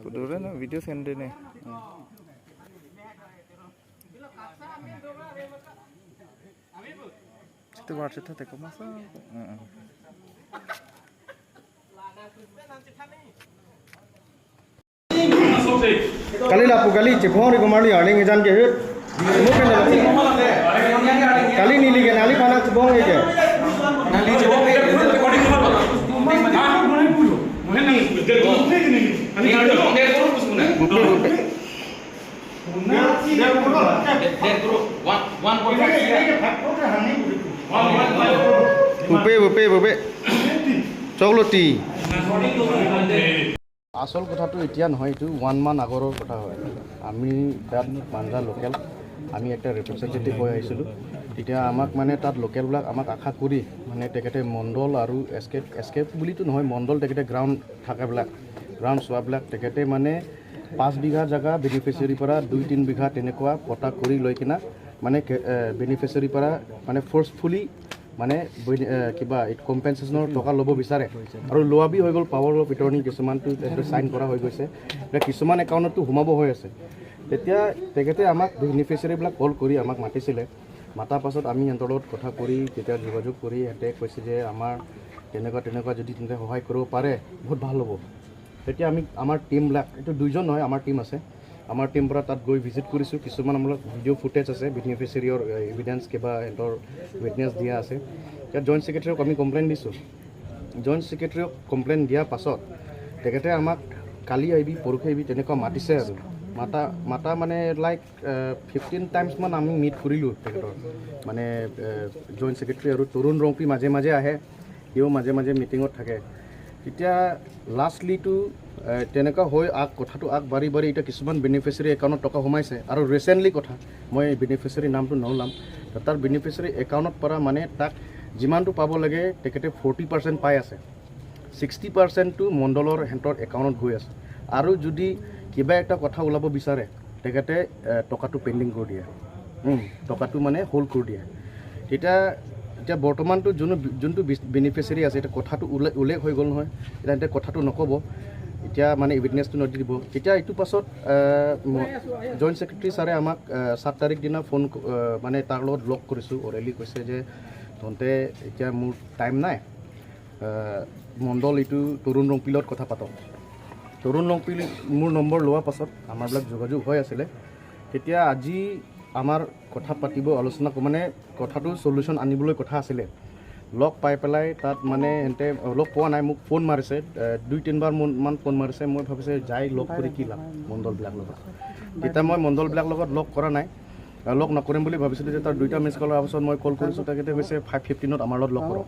Pudure na video send ne. Itu WhatsApp ta teko masa. Kali lapu kali cepong ri kemari aling ejan ke hut. Mungkin kali nili ke nali panak cepong ke. Nali cepong ke. Bupe. Chocolate. আসল কথাটো এতিয়া নহয় এইটো 1 মান আগৰৰ কথা হয় আমি তাত মানজা লোকেল আমি একটা ৰিপ্ৰেজেন্টেটিভ হৈ আহিছিলোঁ তেতিয়া আমাক মানে তাত লোকেলবিলাক আমাক আশা কৰি মানে তেখেতে মণ্ডল আৰু এস্কেপ বুলিতো নহয় মণ্ডল তেখেতে গ্ৰাউণ্ড থাকাবিলাক গ্ৰাউণ্ড চোৱাবিলাক তেখেতে মানে 5 বিঘা জাগা বেনিফিচিয়াৰীৰ পৰা 2-3 বিঘা তেনেকুৱা পটা কৰি লৈ কিনা মানে বেনিফিচিয়াৰীৰ পৰা মানে ফোৰ্সফুলি মানে কিবা কম্পেনসেশনৰ টকা ল'ব বিচাৰে আৰু লোৱাবি হৈ গ'ল পাৱাৰ অফ এটৰ্নি কিছুমানটো সাইন কৰা হৈ গৈছে এটা কিছুমান একাউণ্টতো সোমাব হৈ আছে তেতিয়া তেখেতে আমাক বেনিফিচিয়াৰীবিলাক কল কৰি আমাক মাতিছিলে মাতাৰ পাছত আমি সিহঁতৰ লগত কথা কৰি তেতিয়া যোগাযোগ কৰি সিহঁতে কৈছে যে আমাৰ তেনেকুৱা যদি তেন্তে সহায় কৰিব পাৰে বহুত ভাল হ'ব তেতিয়া আমি আমাৰ টিমবিলাক এইটো দুইজন নহয় আমাৰ টিম আছে আমাৰ টিম পৰা তাত গৈ ভিজিট কৰিছোঁ কিছুমান আমাৰ ভিডিঅ' ফুটেজ আছে বেনিফিচিয়াৰীৰ এভিডেন্স কিবা সিহঁতৰ উইটনেছ দিয়া আছে এতিয়া জইণ্ট ছেক্ৰেটাৰীক আমি কমপ্লেইন দিছোঁ জইণ্ট ছেক্ৰেটাৰীক কমপ্লেইন দিয়াৰ পাছত তেখেতে আমাক কালি আহিবি পৰহি আহিবি তেনেকুৱা মাতিছে আৰু মাতা মানে লাইক 15 টাইমছ মান আমি মিট কৰিলোঁ তেখেতৰ মানে জইণ্ট ছেক্ৰেটাৰী আৰু তৰুণ ৰংপি মাজে আহে সিও মাজে মিটিঙত থাকে এতিয়া লাষ্টলিটো তেনেকুৱা হৈ কথাটো আগবাঢ়ি এতিয়া কিছুমান বেনিফিচিয়াৰী একাউণ্টত টকা সোমাইছে আৰু ৰিচেণ্টলি কথা মই বেনিফিচিয়াৰী নামটো নলাম তাৰ বেনিফিচিয়াৰী একাউণ্টত পৰা মানে তাক যিমানটো পাব লাগে তেখেতে 40% পাই আছে 60%টো মণ্ডলৰ হেণ্টৰ একাউণ্টত গৈ আছে আৰু যদি কিবা এটা কথা ওলাব বিচাৰে তেখেতে টকাটো পেণ্ডিং কৰি দিয়ে টকাটো মানে হোল্ড কৰি দিয়ে এতিয়া বৰ্তমানটো যোনটো বেনিফিচিয়াৰী আছে এটা কথাটো উল্লেখ হৈ গ'ল নহয় এতিয়া কথাটো নক'ব এতিয়া মানে উইটনেছটো নদিব তেতিয়া এইটো পাছত জইণ্ট ছেক্ৰেটাৰী ছাৰে আমাক 7 তাৰিখ দিনা ফোন মানে তাৰ লগত লগ কৰিছোঁ অৰেলি কৈছে যে তহঁতে এতিয়া মোৰ টাইম নাই মণ্ডল এইটো তৰুণ ৰংপিলত কথা পাতক তৰুণ ৰংপিল মোৰ নম্বৰ লোৱাৰ পাছত আমাৰবিলাক যোগাযোগ হৈ আছিলে তেতিয়া আজি আমাৰ কথা পাতিব আলোচনা মানে কথাটো সলিউশন আনিবলৈ কথা আছিলে লগ পাই পেলাই তাত মানে এন্তে লগ পোৱা নাই মোক ফোন মাৰিছে 2-3 বাৰ মান ফোন মাৰিছে মই ভাবিছে যাই লগ কৰি কি লাভ মণ্ডলবিলাক লগত তেতিয়া মই মণ্ডলবিলাক লগত লগ কৰা নাই লগ নকৰিম বুলি ভাবিছিলোঁ যে তাৰ 2টা মিছ কলৰ পাছত মই কল কৰিছোঁ তেখেতে কৈছে 5:15ত আমাৰ লগত লগ কৰক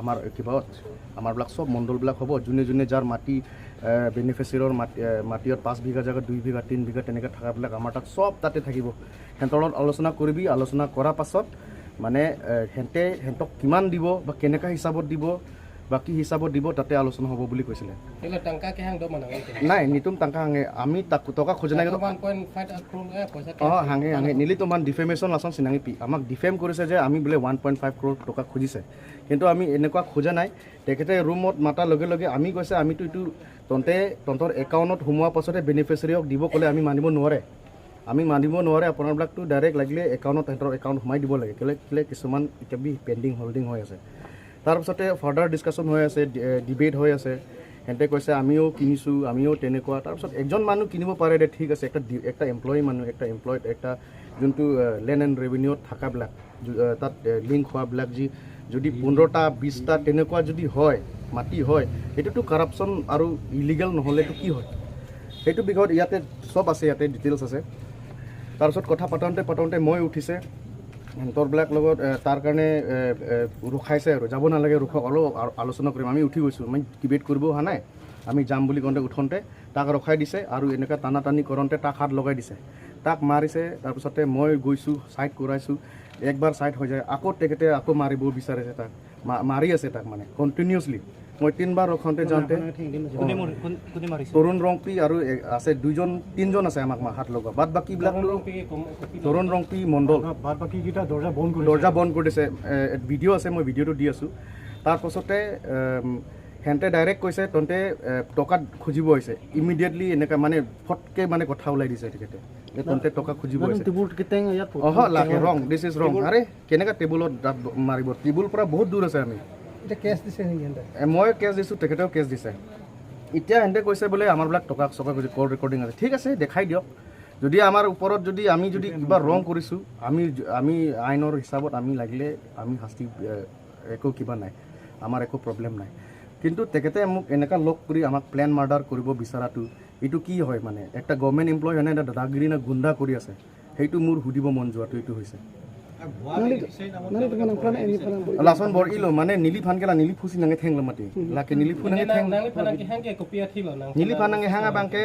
আমাৰ কিবাত আমাৰবিলাক চব মণ্ডলবিলাক হ'ব যোনে যাৰ মাটি বেনিফিচিয়াৰীৰ মাটিত 5 বিঘা জাগা 2 বিঘা 3 বিঘা তেনেকৈ থকাবিলাক আমাৰ তাত চব তাতে থাকিব সিহঁতৰ লগত আলোচনা কৰিবি আলোচনা কৰাৰ পাছত মানে সিহঁতক কিমান দিব বা কেনেকুৱা হিচাপত দিব বাকি হিচাপত দিব তাতে আলোচনা হ'ব বুলি কৈছিলে নাই নিতুম টাংকা হাঙে আমি টকা খোজা নাই হাঙে নিলিতো মান ডিফেমেশ্যন লাচন চিনাঙি পি আমাক ডিফেম কৰিছে যে আমি বোলে 1.5 crore টকা খুজিছে কিন্তু আমি এনেকুৱা খোজা নাই তেখেতে ৰুমত মাতাৰ লগে আমি কৈছে আমিতো এইটো তন্তৰ একাউণ্টত সোমোৱাৰ পাছতে বেনিফিচিয়াৰীক দিব ক'লে আমি মানিব নোৱাৰে আপোনাৰবিলাকতো ডাইৰেক্ট লাগিলে একাউণ্টত সিহঁতৰ একাউণ্ট সোমাই দিব লাগে কেলে কিছুমান এতিয়া পেণ্ডিং হোল্ডিং হৈ আছে তাৰপিছতে ফাৰ্ডাৰ ডিছকাশ্যন হৈ আছে ডিবেট হৈ আছে সিহঁতে কৈছে আমিও কিনিছোঁ আমিও তেনেকুৱা তাৰপিছত একজন মানুহ কিনিব পাৰে দে ঠিক আছে একটা এমপ্লয়ড একটা যোনটো লেণ্ড এণ্ড ৰেভিনিউত থকাবিলাক তাত লিংক হোৱাবিলাক যদি 15টা 20টা তেনেকুৱা যদি হয় মাটি হয় এইটোতো কাৰাপশ্যন আৰু ইলিগেল নহ'লেতো কি হয় সেইটো বিষয়ত ইয়াতে চব আছে ইয়াতে ডিটেইলছ আছে তাৰপিছত কথা পাতোঁতে মই উঠিছে সিহঁতৰবিলাক লগত তাৰ কাৰণে ৰখাইছে আৰু যাব নালাগে ৰখক অলপ আলোচনা কৰিম আমি উঠি গৈছোঁ আমি ডিবেট কৰিব অহা নাই আমি যাম বুলি কওঁতে উঠোঁতে তাক ৰখাই দিছে আৰু এনেকুৱা টানি কৰোঁতে তাক হাত লগাই দিছে তাক মাৰিছে তাৰপিছতে মই গৈছোঁ ছাইড কৰাইছোঁ একবাৰ ছাইড হৈ যায় আকৌ তেখেতে আকৌ মাৰিব বিচাৰিছে তাক মাৰি আছে তাক মানে কণ্টিনিউছলি মই 3 বাৰ ৰখাওঁতে যাওঁতে তৰুণ ৰংপি আৰু আছে 2-3জন আছে আমাক হাত লগা বাদ বাকীবিলাক তৰুণ ৰংপি মণ্ডল বাদ বাকীকেইটা দৰ্জা বন্ধ কৰি দিছে ভিডিঅ' আছে মই ভিডিঅ'টো দি আছোঁ তাৰপাছতে হেঁতে ডাইৰেক্ট কৈছে তহঁতে টকা খুজিব হৈছে ইমিডিয়েটলি এনেকৈ মানে ফটকৈ মানে কথা ওলাই দিছে তেখেতে যে তহঁতে টকা খুজিব হৈছে লাগে ৰং দিছ ইজ ৰং আৰে কেনেকৈ টেবুলত মাৰিব টেবুল পৰা বহুত দূৰ আছে আমি মই কেছ দিছোঁ তেখেতেও কেছ দিছে এতিয়া সিহঁতে কৈছে বোলে আমাৰবিলাক টকা চকা খুজি কল ৰেকৰ্ডিং আছে ঠিক আছে দেখাই দিয়ক যদি আমাৰ ওপৰত যদি আমি যদি কিবা ৰং কৰিছোঁ আমি আইনৰ হিচাপত আমি লাগিলে আমি শাস্তি একো কিবা নাই আমাৰ একো প্ৰব্লেম নাই কিন্তু তেখেতে মোক এনেকুৱা লগ কৰি আমাক প্লেন মাৰ্ডাৰ কৰিব বিচৰাটো এইটো কি হয় মানে একটা গভৰ্ণমেণ্ট এমপ্লয় হয় নে এটা দাদাগিৰি না গুণ্ডা কৰি আছে সেইটো মোৰ সুধিব মন যোৱাটো এইটো হৈছে লাচন বৰ ইলো মানে নীলি ফানকেলা নীলি ফুচি নাঙে ঠেং মাতি লাকে নীলি ফু নাঙে ঠেং নীলি ফানাঙে হাঙা বাংকে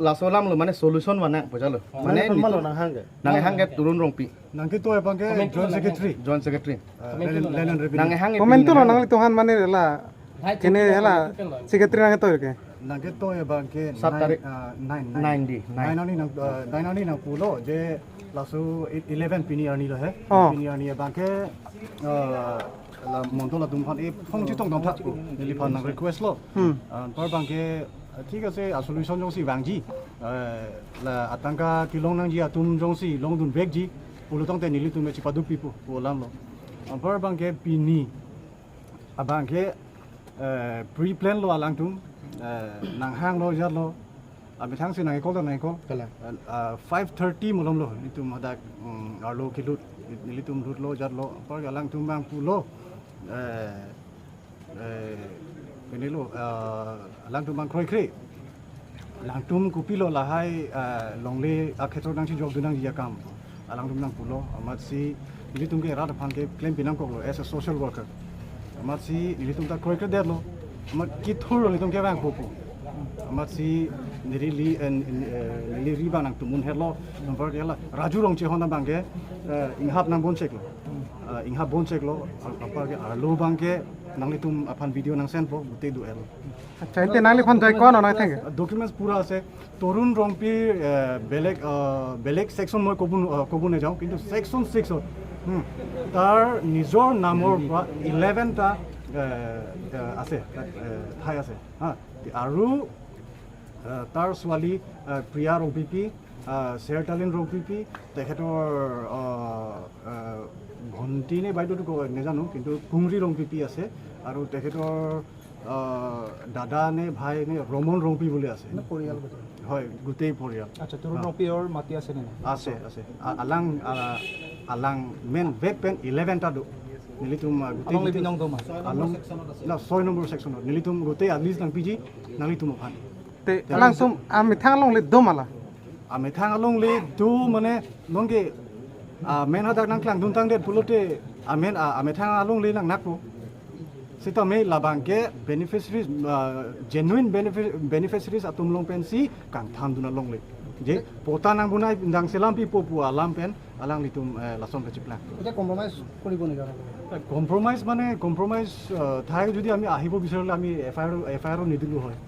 লাচলাম লো মানে সলিউশন মানে বুঝালো মানে নাঙে হাঙে তুরুন রংপি Nangke to ebangke joint secretary Lenin Rebin. নাঙে হাঙে কমেন্ট তো নাঙলি তোহান মানে লা কেনে হেলা সেক্রেটারি নাঙে তো কে Nangke to ebangke 7 tarik 9 9 nang pulo je lasu 11 pini ani lo he pini ani ebangke la monto la tum phan e phong chi tong dong thak nili phan nang request lo par bangke ঠিক আছে solution jong si bangji la atangka kilong nang ji atum jong si long dun bek ji pulutong te nili tum chi padu pipu polam lo par bangke pini abangke pre plan lo alang tum nang hang lo jat lo abi thang si nang ekol nang ekol 5:30 mulom lo nitum hadak arlo kilut nilitum lut lo jat lo par alang tum bang pulo ini lo lang tum bang kroi kroi lang tum kupi lo lahai longle akhetro nang si jog dunang ya kam alang tum nang pulo amat si ini tum ke rat phan ke claim pinang ko as a social worker amat si ini tum ta kroi kroi der lo amat ki thur lo tum ke bang popo amat si nirili nili riba nang tumun hello number yala raju rong che hona bang ke inghap nang bon check lo inghap bon check lo apa ke arlo bang ke nangli tum apan video nang send po gute du el আচ্ছা এতে নাঙলি phone যাই কোন না থাকে documents pura ase torun rompi belek section moi kobun যাও কিন্তু section 6 tar nijor namor 11 ta আছে ঠাই আছে হা আৰু tar swali priya rompi sertalin rompi তেখেতৰ ঘন্টি নে বাইদেউটো নেজানো কিন্তু কুংৰি ৰংপিপি আছে আৰু তেখেতৰ দাদা নে ভাই নে ৰমন ৰংপি বুলি আছে পৰিয়াল হয় গোটেই পৰিয়াল আচ্ছা তৰুণ ৰংপিৰ মাটি আছে নে আছে আলাং মেন বেক পেন 11 টা নিলিতুম গোটেই লিপিনং দম আলং না 6 নম্বৰ সেকশনত নিলিতুম গোটেই আলিজ নাং পিজি নালিতুম ফান তে আলাং সুম আমি থাংলং লে দমালা আমি থাংলং লে দু মানে নংগে men hadak nang klang dun tang det pulote amen ame thang along le nang nakpo sita me labangke beneficiaries genuine beneficiaries atum long pen si kang tham dun along le je pota nang bunai ndang selam pi popu alam pen alang litum lason kachipla এটা compromise কৰিব নিগা compromise থাই যদি আমি আহিব বিচাৰিলে আমি FIR নিদিলো হয়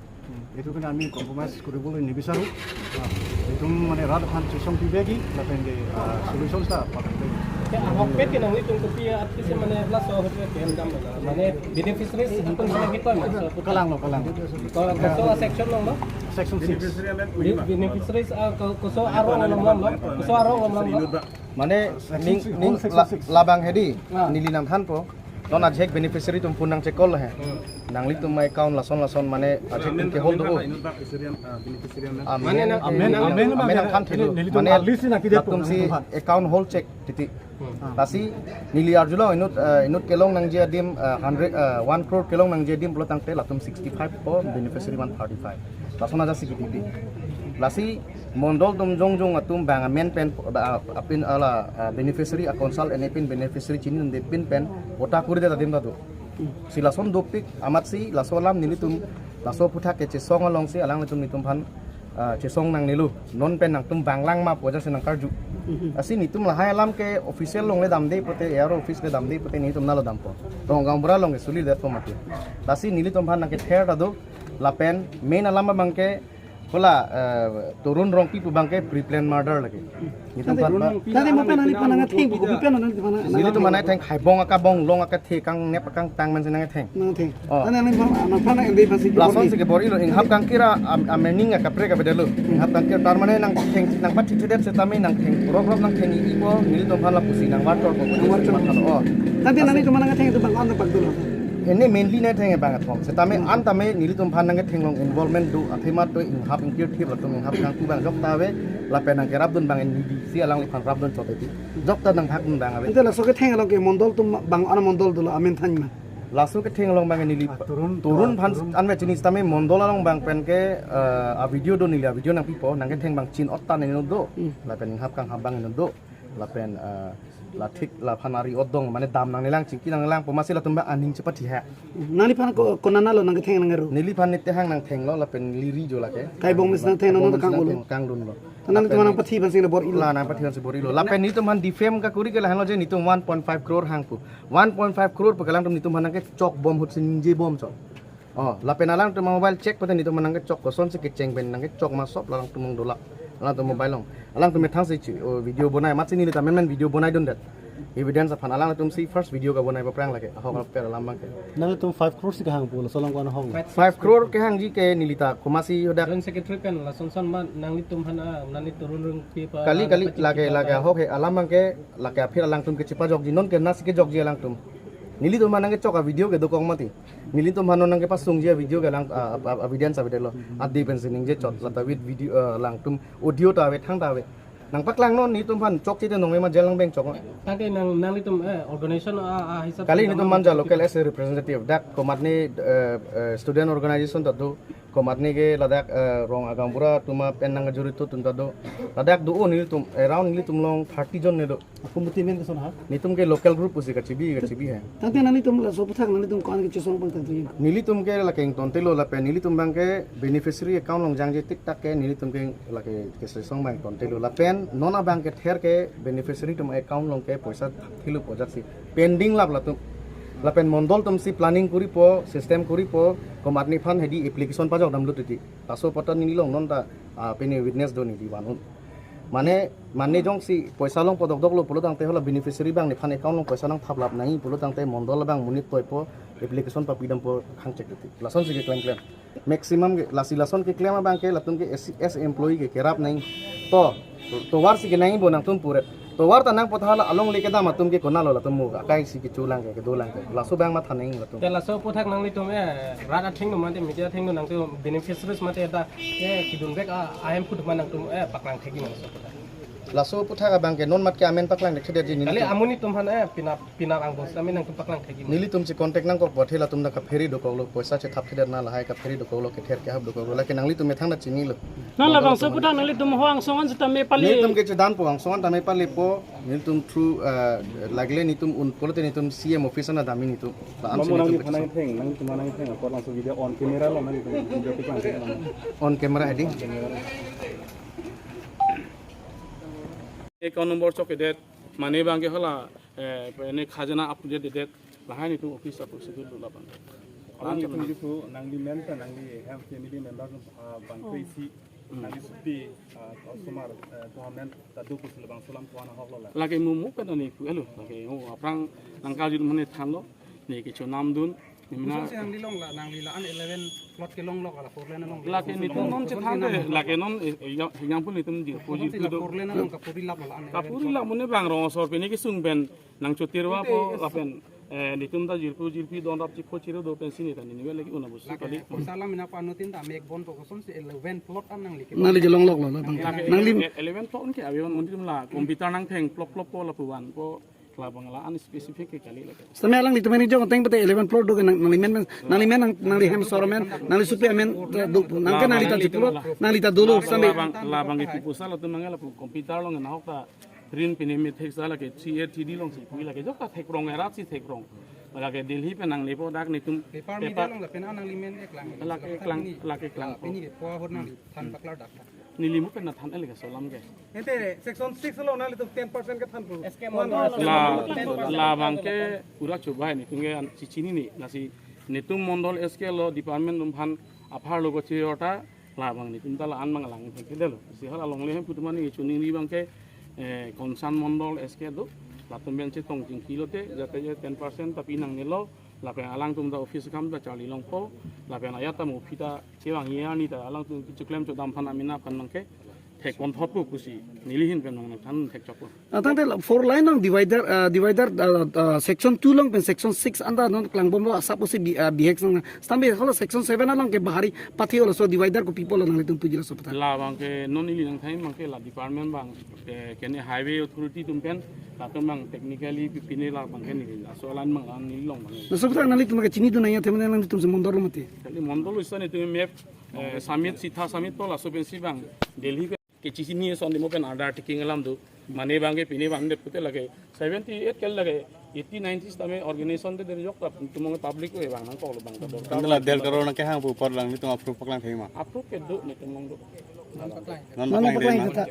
এইটো কাৰণে আমি কম্প্ৰমাইজ কৰিবলৈ নিবিচাৰোঁ এইটো মানে ৰাত খান চিচং পিবেগি লাপেনগে সলিউশনটা পাতে hokpet ke nang litung kopi artis mana plus so hote ke endam mana beneficiaries akan sama kita mas kalang so section lo section 6 beneficiaries so arong lo so arong lo মানে ning labang hedi nilinam than po non ajek beneficiary tum punang cekol he nangli tum my account lason mane ajek tum ke hold do amen than thilu mane tum si account hold check titi tasi nili arjulo inut kelong nang je dim 1 crore kelong nang je dim plotang te latum 65 po beneficiary 135 lasona ja sikiti lasi mondol tum jong atum bang men pen apin ala beneficiary a consult and pin beneficiary chinin de pin pen ota kuri de tadim dadu silason dopik amat si lasolam nilitum laso putha ke chesong along si alang litum nitum phan chesong nang nilu non pen nang tum banglang ma poja senang karju asi nitum lahai alam ke official long le dam de pote air office le dam de pote nitum nalo dam po tong gambura long suli de to mati lasi nilitum phan nang ke ther dadu lapen main alam bangke hola turun rong pi bangke pre-plan murder lagi nitum pan Tadi mo pa nani panang thing bu bi pan nani panang nili tu mana theng khai bong aka bong long aka the kang nep kang tang man senang theng nang thing. Tadi nani panang ende pasi lason se ke bori lo ing hap kang kira amening aka pre ka bedelo ing hap kang kira tar mane nang theng nang pat thidet se tami nang theng rob nang theng ipo nili tu pan la pusi nang wator ko oh Tadi nani tu manang thing tu bang on pak dulu. ini mainly na theng bangat thong se tami an tami nili tu pan nang theng long involvement do athema to ing hap ing kir thip la tu ing hap kang tu bang jok tawe la pe nang kerap dun bang en di si alang li pan rap dun choteti jok ta nang hak dun bang awe Ite la soke thing lo ke mondol tu bang on mondol dulu amin than ma. lasu ke theng long bang nili turun pan an me chinis tami mondola long bang pen ke a video do nili a video nang pipo nang ke theng bang chin otta ne no do la pen hap kang habang no do la pen la thik la phanari odong mane dam nang nilang chingki nang nilang pomasi la tumba aning chepat hi ha Nani panang ko nana lo nang thing nang ru. nili pan nite hang nang theng lo la pen liri jo la ke Kai bong mis nang thing nang kang ulu. kang dun lo Nani tu manang pathi pansing le bor ila. la nang pathian se bori lo la pen nitum han defame ka kuri ke la hang lo je nitum 1.5 crore hang pu 1.5 crore pagalang tum nitum hanang ke chok bom hut sin je bom chok oh la pen alang tum mobile check patan nitum hanang ke chok ko son se ke cheng ben nang ke chok ma sop la lang tum dolak alang tum mobile long alang tum thang se video bonai mat sini ta men video bonai don dat evidence aphan alang tum si first video ka bonai paprang lage ahok per alam bang ke Nang tum 5 crores ka hang pula solang ko ano hong. 5 crore ke hang ji ke nilita komasi hodak Ren secretary pen la son man nang litum hana nani turun rung pi pa. kali lage ahok he alam bang ke lage phir alang tum ke chipa jok ji non ke nas ke jok ji alang tum nili tum manang ke choka video ke dokong mati nili tum hanon nang ke pasung ji video ke lang evidence avide lo adi pensining je chot lata with video lang tum audio ta we thang ta we nang paklang non ni tum pan chok ti te nong me ma jelang beng chok Tadi nang litum organization hisap. kali ni tum manja local as a representative dak komat ni student organization ta do komat ni ke ladak rong agam pura tuma pen nang juri tu tun ta do ladak do ni tum around ni tum long 30 jon ne do Pumuti men ka son ha. ni tum ke local group usi ka chibi hai Tadi nani tu la so puthak nani tu kon ke chosong pang tang tu. nili tum ke la keng ton telo la pe nili tum bang ke beneficiary account long jang je tik tak ke nili tum ke la ke song bang ton telo la pen nona bang ke ther ke beneficiary tum account long ke paisa thilu pojak si pending lap la tum la pen mondol tum si planning kuri po system kuri po komatni fan hedi application pajok dam luti taso patan nili long non ta peni witness do ni di wanun mane jong si paisa long podok dok lo pulo tang te hola beneficiary bang ni fan account long paisa long thap lap nai pulo tang te mondol bang munit toy po application pa pidam po khang check ti lason si ke claim maximum ke lasi lason ke claim bang ke latum ke as employee ke kerap nai to war si ke nai bo nang tum pure to war ta nang pothala along le ke da matum ke kona lo latum mu kai si ke chulang ke dolang ke laso bang ma thanai latum Tela so puthak nang litum rada thing no mate media thing no nang tu beneficiaries mate da kidun bek I am put manang tum paklang thegi nang so puthak. laso putha ka bang ke non mat ke amen paklang de khede ji Kali nili amuni tum han pina ang bos kami nang tum paklang thegi. nili tum si contact nang ko bothela tum na ka feri do ko lo paisa che thap khede na lahai ka feri do ko lo ke ther ke hab do ko lo la ke nang li tum me thang na chini lo Nang labang so puta nang litum hoang songan sa tame pali. ni tum ke chedan po ang songan tame pali po ni tum through lagle ni tum un polote ni tum CM officer na dami ni tum la am Nang ni ni panang theng nang tum manang theng ko lang so video on camera lo nang video tikang. on camera heading एक number चौक date माने बांगे होला ने खाजना update date लाहानि तु office से दुला बांग Nang tum ju nang di men ta nang di hem family member bang kisi nang di suti customer to men ta du ku lebang sulam ko ana hok lo la. लागे मुमु pen नि ku elo लागे हो aprang nang ka jul mane than lo ni ke cho nam dun nimna Nang di long la nang di la an 11 plot ke long lok ala 4 lane long. लागे नि tum non che than de लागे non yang pun ni tum ji ko ji tu do 4 lane long ka puri lap la an. kapuri la mune bang ro sor pe ni ki sung ben nang chotirwa po apen ni tum da jirpi don rap chi ko chiro do pen sini tan ni we lagi una bus kali Salam mina pa anutin ta mek bon to kosom se 11 plot an nang like. Nang li long lok lo la bang. nang lim 11 plot ke avion mun la computer nang theng plop po la puan po kla bangla an specific ke kali lagi Sampai lang dito mani jong teng pate 11 plot do nang limen nang li hem soromen nang li supe amen nang ka nang li ta chipulo nang li ta dulu sampai la bang itu pusal atau mangala computer long na hokta rin pine me thek sala ke 3 long si pui lagi jok ka thek rong era si thek rong lagi delhi pe nang lepo dak ni tum paper media long la pena nang limen ek lang laki klang pini po hor nang than paklar dak nilimu pe na than elega solam ke Ente section 6 lo na litum 10% ke than pu. la bang ke pura coba ni tunge cici ni nasi netum mondol SK lo department phan aphar logo chiota labang ni tum tala an mang lang ke delo si hala long le hem putu mani chuning ni bang ke konsan mondol SK do latum ben che tong jing kilo te jate je 10% tapi nang nilo lapen alang tum da office kam da chali long po lapen ayata mu pita chewang ya ni da alang tum chuklem cho dam phana mina pan mang ke thek kon thot pu kusi nilihin pen mang than thek chok tang te 4 line ng divider section 2 lang pen section 6 anda non klang bom suppose bhex ng stambe hola section 7 lang ke bahari pathi hola so divider ko people nang litum pujila so pata la bang ke non nili nang thai mang ke la department bang kene highway authority tum pen la tum bang technically pine la bang ke nili so lan mang lan nili long bang so pata nang litum ke chini du naya temen nang litum se mondor mate kali mondol isane tum map summit sitha summit to la so pen si bang delhi ke chisi ni son demo pen order taking alam do mane bang ke pine bang de pute lage 78 kel lage 80 90 tame organization de yok ta tumong public we bang nang ko bang ta dor Andala del karo na ke hang bu por lang ni tum approve paklang thai ma. approve ke do ni tumong do Non non paklang paklang dai ma. sir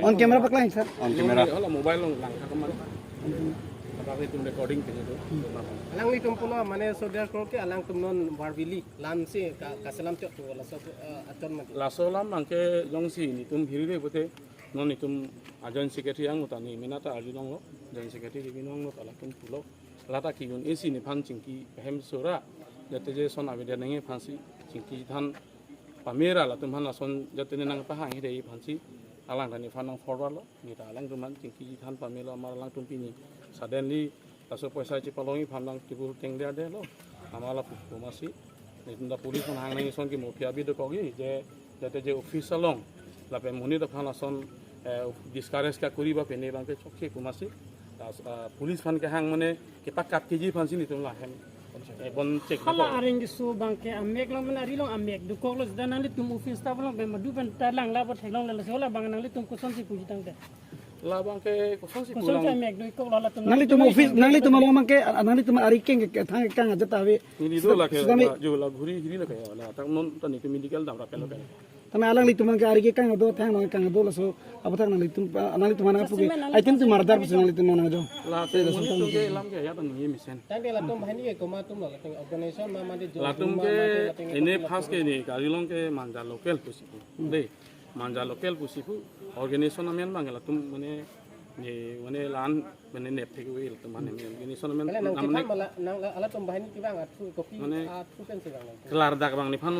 on camera paklang sir On camera. hala mobile long lang ka man apa tum recording ke do alang ni tum puno mane so der ko ke alang tum non barbili lam si ka salam chok to la so aton ma lasolam angke jongsi ni tum hirire bote non ni tum ajon secretary ang utani minata ajunong lo jon secretary binong lo tala tum pulo lata ki gun esi ni phan chingki hem sora jate je son avide nange phansi chingki than pamera la tum han son jate ne nang pa hang hi dei phansi alang dhani phanang forward lo ni ta alang tum han chingki than pamela mar alang tum pini suddenly taso paisa chi palongi phamlang tibu teng dia de lo amala pumasi ni police man hang nang son ki mafia bi do kogi je jate je official long la pe moni da phana son discourage ka kuri ba pene bang ke chokhe kumasi police fan ke hang mane ke pakat keji fansi ni tum la hem bon check Kala aring so bangke amek lang menari long amek du koklos dan nang tum office staff long be madu pen talang la bot helong la sola bang nang tum kuson si puji tang de la bang ke kosong si kuson pulang si amek du kokla la tum nang litum office nang litum malang ke nang litum ari keng ke thang kang ajata we ni do la ke jo la ghuri hiri la ke la ta non ta ni ke medical dam ra pelo ke tame alang litum ke ari ke kang do thang nang kang do la so abathang nang litum mana puge I think tu mardar pus nang litum mana jo la te moni tu ke lam ke ya ta ni misen tan de la tum bahani ke ko ma tum la teng organization ma ma de la tum ke ene phas ke ni garilong ke manja local pusipu de manja local pusipu organization amen bang la tum mane ni mane lan mane net thek we la tum mane organization amen nang kita mala nang ala tum bahani ki bang atu kopi Mane- atu pen si bang kelar dak bang ni phan